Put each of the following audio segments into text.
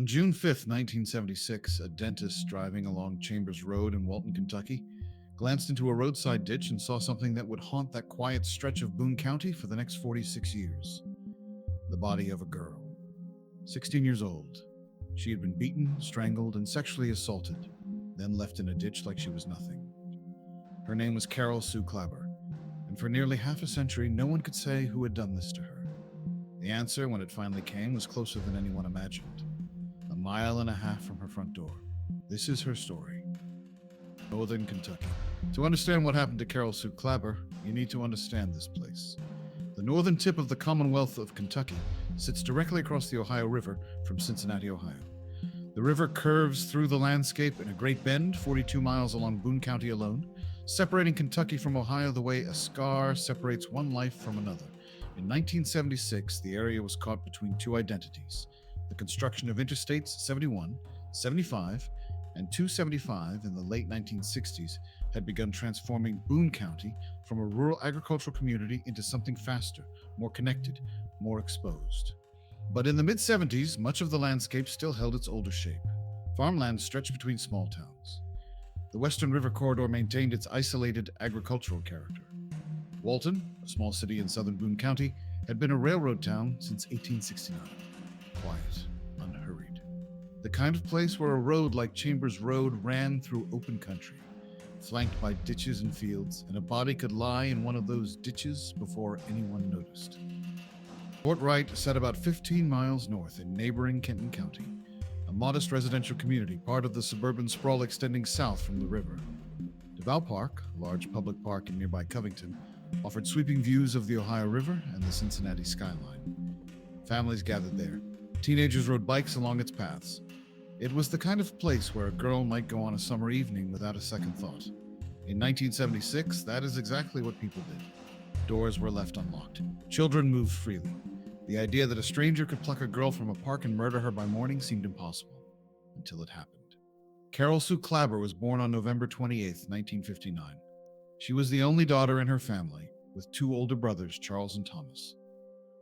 On June 5th, 1976, a dentist driving along Chambers Road in Walton, Kentucky, glanced into a roadside ditch and saw something that would haunt that quiet stretch of Boone County for the next 46 years. The body of a girl. 16 years old. She had been beaten, strangled, and sexually assaulted, then left in a ditch like she was nothing. Her name was Carol Sue Klaber, and for nearly half a century, no one could say who had done this to her. The answer, when it finally came, was closer than anyone imagined. A mile and a half from her front door. This is her story. Northern Kentucky. To understand what happened to Carol Sue Klaber, you need to understand this place. The northern tip of the Commonwealth of Kentucky sits directly across the Ohio River from Cincinnati, Ohio. The river curves through the landscape in a great bend, 42 miles along Boone County alone, separating Kentucky from Ohio the way a scar separates one life from another. In 1976, the area was caught between two identities. The construction of Interstates 71, 75, and 275 in the late 1960s had begun transforming Boone County from a rural agricultural community into something faster, more connected, more exposed. But in the mid-70s, much of the landscape still held its older shape. Farmland stretched between small towns. The Western River Corridor maintained its isolated agricultural character. Walton, a small city in southern Boone County, had been a railroad town since 1869. Quiet, unhurried. The kind of place where a road like Chambers Road ran through open country, flanked by ditches and fields, and a body could lie in one of those ditches before anyone noticed. Fort Wright sat about 15 miles north in neighboring Kenton County, a modest residential community, part of the suburban sprawl extending south from the river. Devou Park, a large public park in nearby Covington, offered sweeping views of the Ohio River and the Cincinnati skyline. Families gathered there. Teenagers rode bikes along its paths. It was the kind of place where a girl might go on a summer evening without a second thought. In 1976, that is exactly what people did. Doors were left unlocked. Children moved freely. The idea that a stranger could pluck a girl from a park and murder her by morning seemed impossible, until it happened. Carol Sue Klaber was born on November 28, 1959. She was the only daughter in her family, with two older brothers, Charles and Thomas.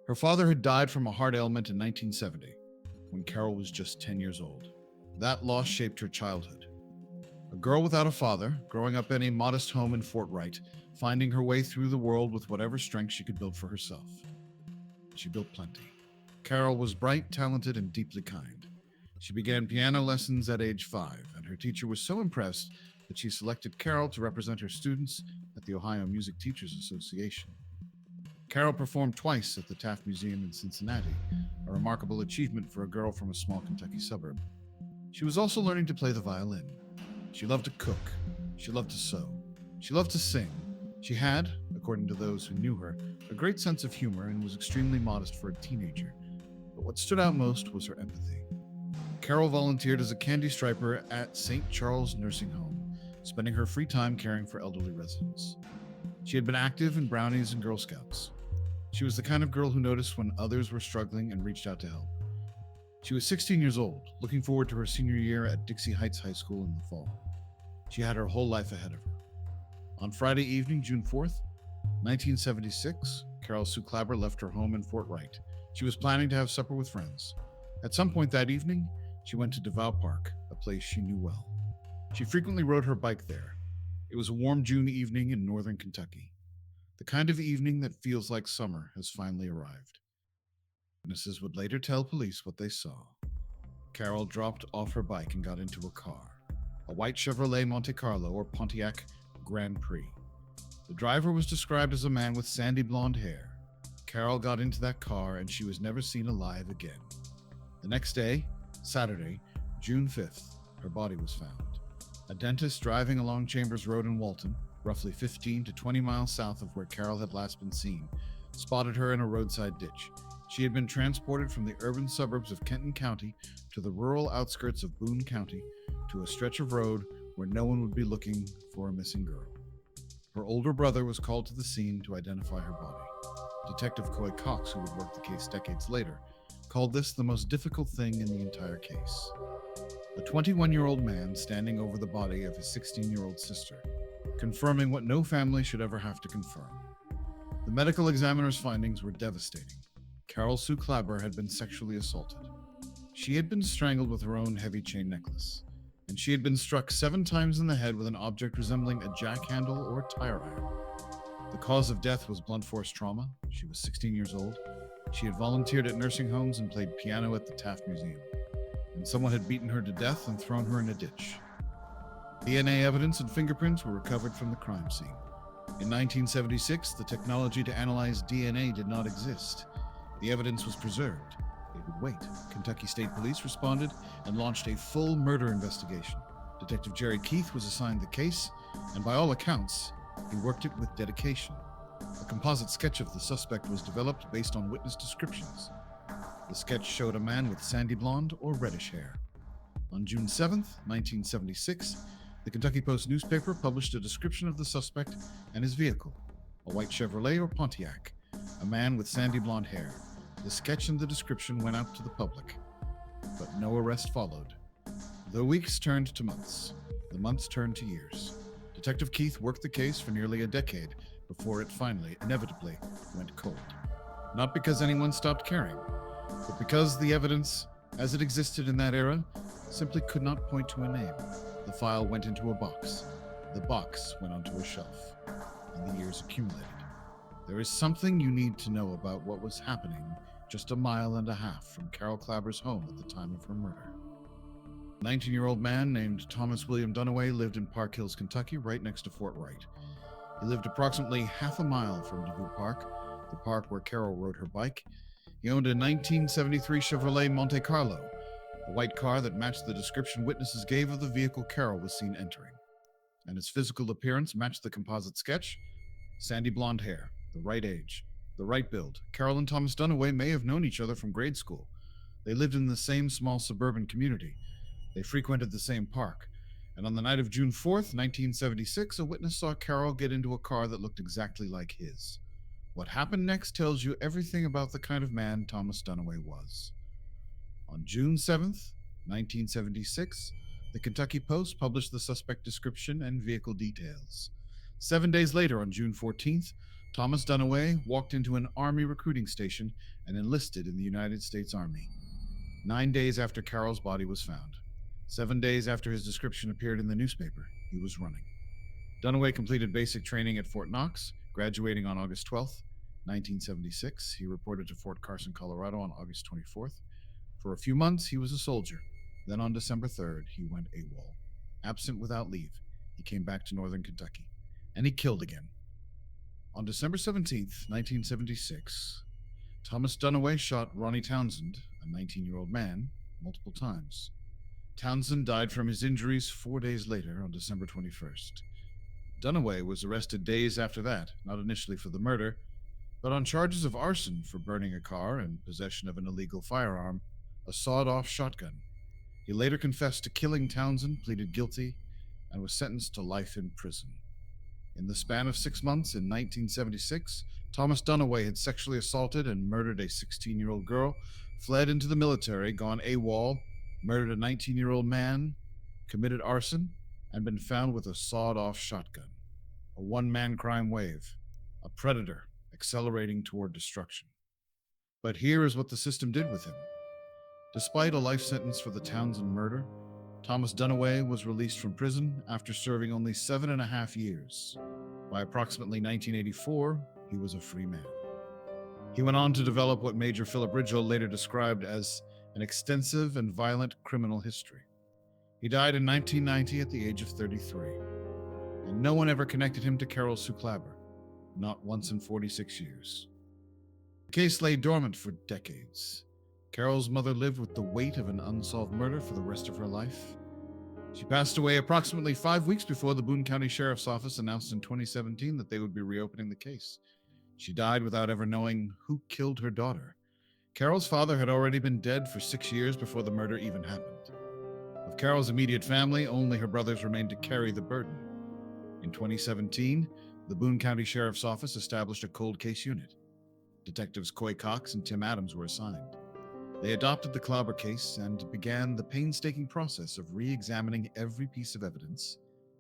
Her father had died from a heart ailment in 1970, when Carol was just 10 years old. That loss shaped her childhood. A girl without a father, growing up in a modest home in Fort Wright, finding her way through the world with whatever strength she could build for herself. She built plenty. Carol was bright, talented, and deeply kind. She began piano lessons at age 5, and her teacher was so impressed that she selected Carol to represent her students at the Ohio Music Teachers Association. Carol performed twice at the Taft Museum in Cincinnati, a remarkable achievement for a girl from a small Kentucky suburb. She was also learning to play the violin. She loved to cook. She loved to sew. She loved to sing. She had, according to those who knew her, a great sense of humor and was extremely modest for a teenager. But what stood out most was her empathy. Carol volunteered as a candy striper at St. Charles Nursing Home, spending her free time caring for elderly residents. She had been active in Brownies and Girl Scouts. She was the kind of girl who noticed when others were struggling and reached out to help. She was 16 years old, looking forward to her senior year at Dixie Heights High School in the fall. She had her whole life ahead of her. On Friday evening, June 4th, 1976, Carol Sue Klaber left her home in Fort Wright. She was planning to have supper with friends. At some point that evening, she went to Devou Park, a place she knew well. She frequently rode her bike there. It was a warm June evening in northern Kentucky. The kind of evening that feels like summer has finally arrived. Witnesses would later tell police what they saw. Carol dropped off her bike and got into a car, a white Chevrolet Monte Carlo or Pontiac Grand Prix. The driver was described as a man with sandy blonde hair. Carol got into that car and she was never seen alive again. The next day, Saturday, June 5th, her body was found. A dentist driving along Chambers Road in Walton, roughly 15 to 20 miles south of where Carol had last been seen, spotted her in a roadside ditch. She had been transported from the urban suburbs of Kenton County to the rural outskirts of Boone County to a stretch of road where no one would be looking for a missing girl. Her older brother was called to the scene to identify her body. Detective Coy Cox, who would work the case decades later, called this the most difficult thing in the entire case. A 21-year-old man standing over the body of his 16-year-old sister, confirming what no family should ever have to confirm. The medical examiner's findings were devastating. Carol Sue Klaber had been sexually assaulted. She had been strangled with her own heavy chain necklace, and she had been struck 7 times in the head with an object resembling a jack handle or tire iron. The cause of death was blunt force trauma. She was 16 years old. She had volunteered at nursing homes and played piano at the Taft Museum, and someone had beaten her to death and thrown her in a ditch. DNA evidence and fingerprints were recovered from the crime scene. In 1976, the technology to analyze DNA did not exist. The evidence was preserved. It would wait. Kentucky State Police responded and launched a full murder investigation. Detective Jerry Keith was assigned the case, and by all accounts, he worked it with dedication. A composite sketch of the suspect was developed based on witness descriptions. The sketch showed a man with sandy blonde or reddish hair. On June 7, 1976, the Kentucky Post newspaper published a description of the suspect and his vehicle, a white Chevrolet or Pontiac, a man with sandy blonde hair. The sketch and the description went out to the public, but no arrest followed. The weeks turned to months. The months turned to years. Detective Keith worked the case for nearly a decade before it finally, inevitably, went cold. Not because anyone stopped caring, but because the evidence, as it existed in that era, simply could not point to a name. The file went into a box. The box went onto a shelf, and the years accumulated. There is something you need to know about what was happening just 1.5 miles from Carol Klaber's home at the time of her murder. A 19-year-old man named Thomas William Dunaway lived in Park Hills, Kentucky, right next to Fort Wright. He lived approximately half a mile from Devou Park, the park where Carol rode her bike. He owned a 1973 Chevrolet Monte Carlo, a white car that matched the description witnesses gave of the vehicle Carol was seen entering. And its physical appearance matched the composite sketch: sandy blonde hair, the right age, the right build. Carol and Thomas Dunaway may have known each other from grade school. They lived in the same small suburban community. They frequented the same park. And on the night of June 4th, 1976, a witness saw Carol get into a car that looked exactly like his. What happened next tells you everything about the kind of man Thomas Dunaway was. On June 7th, 1976, the Kentucky Post published the suspect description and vehicle details. 7 days later, on June 14th, Thomas Dunaway walked into an Army recruiting station and enlisted in the United States Army. 9 days after Carol's body was found, 7 days after his description appeared in the newspaper, he was running. Dunaway completed basic training at Fort Knox, graduating on August 12th, 1976. He reported to Fort Carson, Colorado on August 24th. For a few months, he was a soldier. Then on December 3rd, he went AWOL. Absent without leave, he came back to northern Kentucky, and he killed again. On December 17th, 1976, Thomas Dunaway shot Ronnie Townsend, a 19-year-old man, multiple times. Townsend died from his injuries 4 days later on December 21st. Dunaway was arrested days after that, not initially for the murder, but on charges of arson for burning a car and possession of an illegal firearm, a sawed-off shotgun. He later confessed to killing Townsend, pleaded guilty, and was sentenced to life in prison. In the span of 6 months in 1976, Thomas Dunaway had sexually assaulted and murdered a 16-year-old girl, fled into the military, gone AWOL, murdered a 19-year-old man, committed arson, and been found with a sawed-off shotgun. A one-man crime wave, a predator accelerating toward destruction. But here is what the system did with him. Despite a life sentence for the Townsend murder, Thomas Dunaway was released from prison after serving only 7.5 years. By approximately 1984, he was a free man. He went on to develop what Major Philip Ridgell later described as an extensive and violent criminal history. He died in 1990 at the age of 33, and no one ever connected him to Carol Sue Klaber, not once in 46 years. The case lay dormant for decades. Carol's mother lived with the weight of an unsolved murder for the rest of her life. She passed away approximately 5 weeks before the Boone County Sheriff's Office announced in 2017 that they would be reopening the case. She died without ever knowing who killed her daughter. Carol's father had already been dead for 6 years before the murder even happened. Of Carol's immediate family, only her brothers remained to carry the burden. In 2017, the Boone County Sheriff's Office established a cold case unit. Detectives Coy Cox and Tim Adams were assigned. They adopted the Klaber case and began the painstaking process of re-examining every piece of evidence,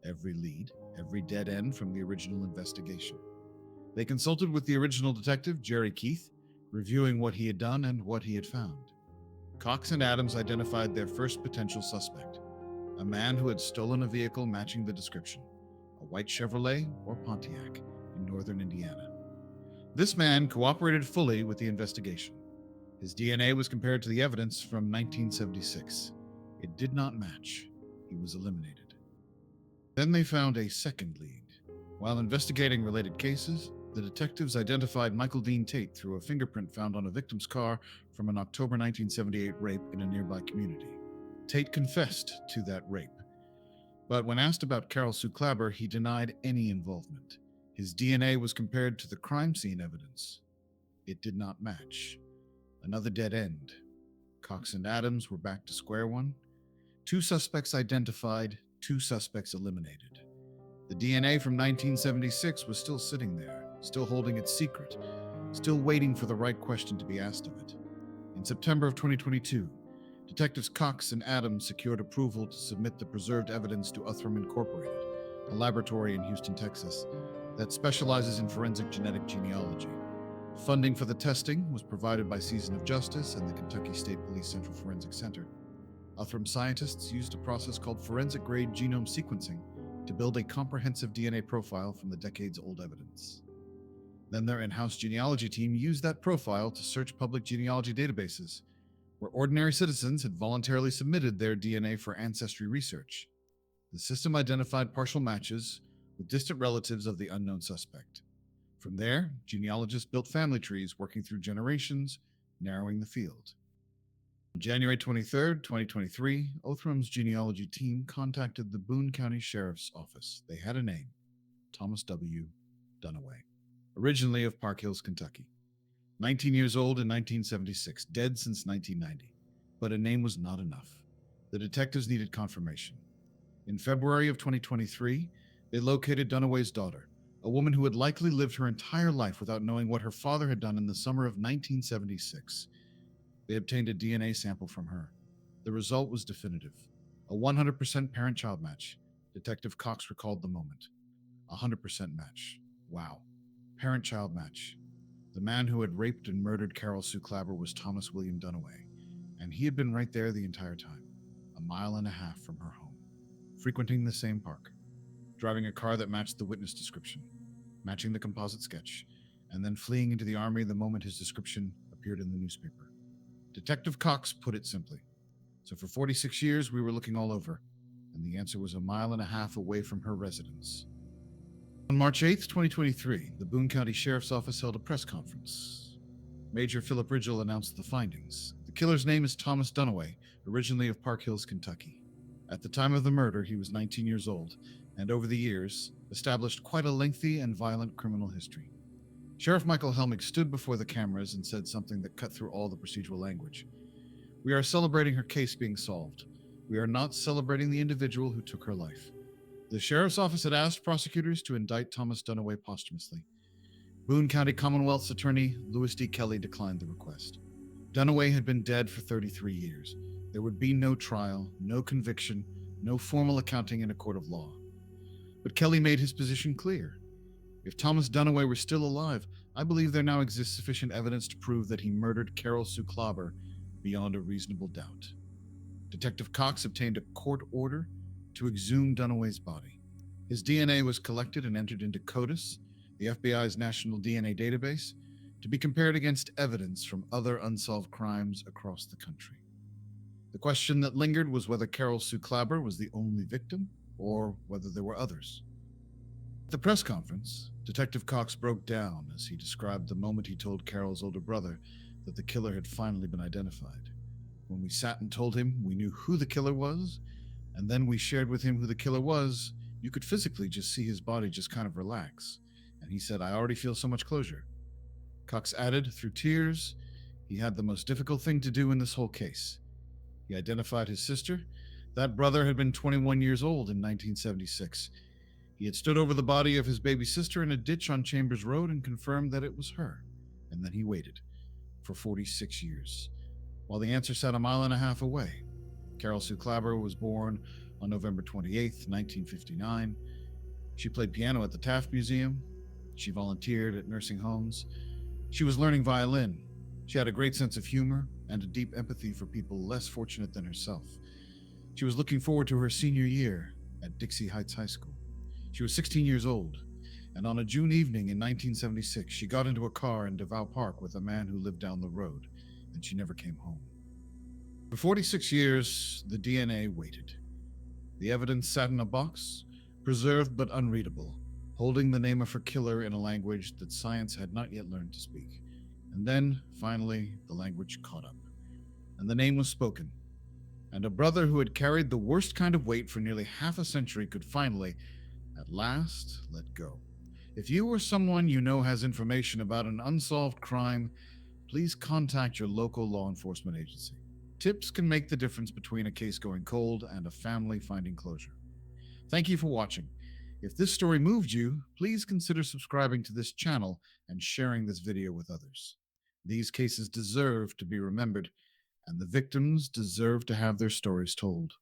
every lead, every dead end from the original investigation. They consulted with the original detective, Jerry Keith, reviewing what he had done and what he had found. Cox and Adams identified their first potential suspect, a man who had stolen a vehicle matching the description, a white Chevrolet or Pontiac in northern Indiana. This man cooperated fully with the investigation. His DNA was compared to the evidence from 1976. It did not match. He was eliminated. Then they found a second lead. While investigating related cases, the detectives identified Michael Dean Tate through a fingerprint found on a victim's car from an October 1978 rape in a nearby community. Tate confessed to that rape, but when asked about Carol Sue Klaber, he denied any involvement. His DNA was compared to the crime scene evidence. It did not match. Another dead end. Cox and Adams were back to square one. 2 suspects identified, 2 suspects eliminated. The DNA from 1976 was still sitting there, still holding its secret, still waiting for the right question to be asked of it. In September of 2022, Detectives Cox and Adams secured approval to submit the preserved evidence to Othram Incorporated, a laboratory in Houston, Texas, that specializes in forensic genetic genealogy. Funding for the testing was provided by Season of Justice and the Kentucky State Police Central Forensic Center. Othram scientists used a process called forensic-grade genome sequencing to build a comprehensive DNA profile from the decades-old evidence. Then their in-house genealogy team used that profile to search public genealogy databases, where ordinary citizens had voluntarily submitted their DNA for ancestry research. The system identified partial matches with distant relatives of the unknown suspect. From there, genealogists built family trees working through generations, narrowing the field. On January 23, 2023, Othram's genealogy team contacted the Boone County Sheriff's Office. They had a name, Thomas W. Dunaway, originally of Park Hills, Kentucky. 19 years old in 1976, dead since 1990. But a name was not enough. The detectives needed confirmation. In February of 2023, they located Dunaway's daughter, a woman who had likely lived her entire life without knowing what her father had done in the summer of 1976. They obtained a DNA sample from her. The result was definitive. A 100% parent-child match. Detective Cox recalled the moment. 100% match. Wow. Parent-child match. The man who had raped and murdered Carol Sue Klaber was Thomas William Dunaway, and he had been right there the entire time, 1.5 miles from her home, frequenting the same park, driving a car that matched the witness description, matching the composite sketch, and then fleeing into the army the moment his description appeared in the newspaper. Detective Cox put it simply. So for 46 years, we were looking all over, and the answer was 1.5 miles away from her residence. On March 8, 2023, the Boone County Sheriff's Office held a press conference. Major Philip Ridgell announced the findings. The killer's name is Thomas Dunaway, originally of Park Hills, Kentucky. At the time of the murder, he was 19 years old, and over the years, established quite a lengthy and violent criminal history. Sheriff Michael Helmig stood before the cameras and said something that cut through all the procedural language. We are celebrating her case being solved. We are not celebrating the individual who took her life. The Sheriff's Office had asked prosecutors to indict Thomas Dunaway posthumously. Boone County Commonwealth's attorney, Louis D. Kelly, declined the request. Dunaway had been dead for 33 years. There would be no trial, no conviction, no formal accounting in a court of law. But Kelly made his position clear. If Thomas Dunaway were still alive, I believe there now exists sufficient evidence to prove that he murdered Carol Sue Klaber beyond a reasonable doubt. Detective Cox obtained a court order to exhume Dunaway's body. His DNA was collected and entered into CODIS, the FBI's national DNA database, to be compared against evidence from other unsolved crimes across the country. The question that lingered was whether Carol Sue Klaber was the only victim, or whether there were others. At the press conference, Detective Cox broke down as he described the moment he told Carol's older brother that the killer had finally been identified. When we sat and told him we knew who the killer was, and then we shared with him who the killer was, you could physically just see his body just kind of relax. And he said, "I already feel so much closure." Cox added, through tears, he had the most difficult thing to do in this whole case. He identified his sister. That brother had been 21 years old in 1976. He had stood over the body of his baby sister in a ditch on Chambers Road and confirmed that it was her. And then he waited for 46 years, while the answer sat 1.5 miles away. Carol Sue Klaber was born on November 28, 1959. She played piano at the Taft Museum. She volunteered at nursing homes. She was learning violin. She had a great sense of humor, and a deep empathy for people less fortunate than herself. She was looking forward to her senior year at Dixie Heights High School. She was 16 years old, and on a June evening in 1976, she got into a car in Devou Park with a man who lived down the road, and she never came home. For 46 years, the DNA waited. The evidence sat in a box, preserved but unreadable, holding the name of her killer in a language that science had not yet learned to speak. And then, finally, the language caught up, and the name was spoken. And a brother who had carried the worst kind of weight for nearly half a century could finally, at last, let go. If you or someone you know has information about an unsolved crime, please contact your local law enforcement agency. Tips can make the difference between a case going cold and a family finding closure. Thank you for watching. If this story moved you, please consider subscribing to this channel and sharing this video with others. These cases deserve to be remembered, and the victims deserve to have their stories told.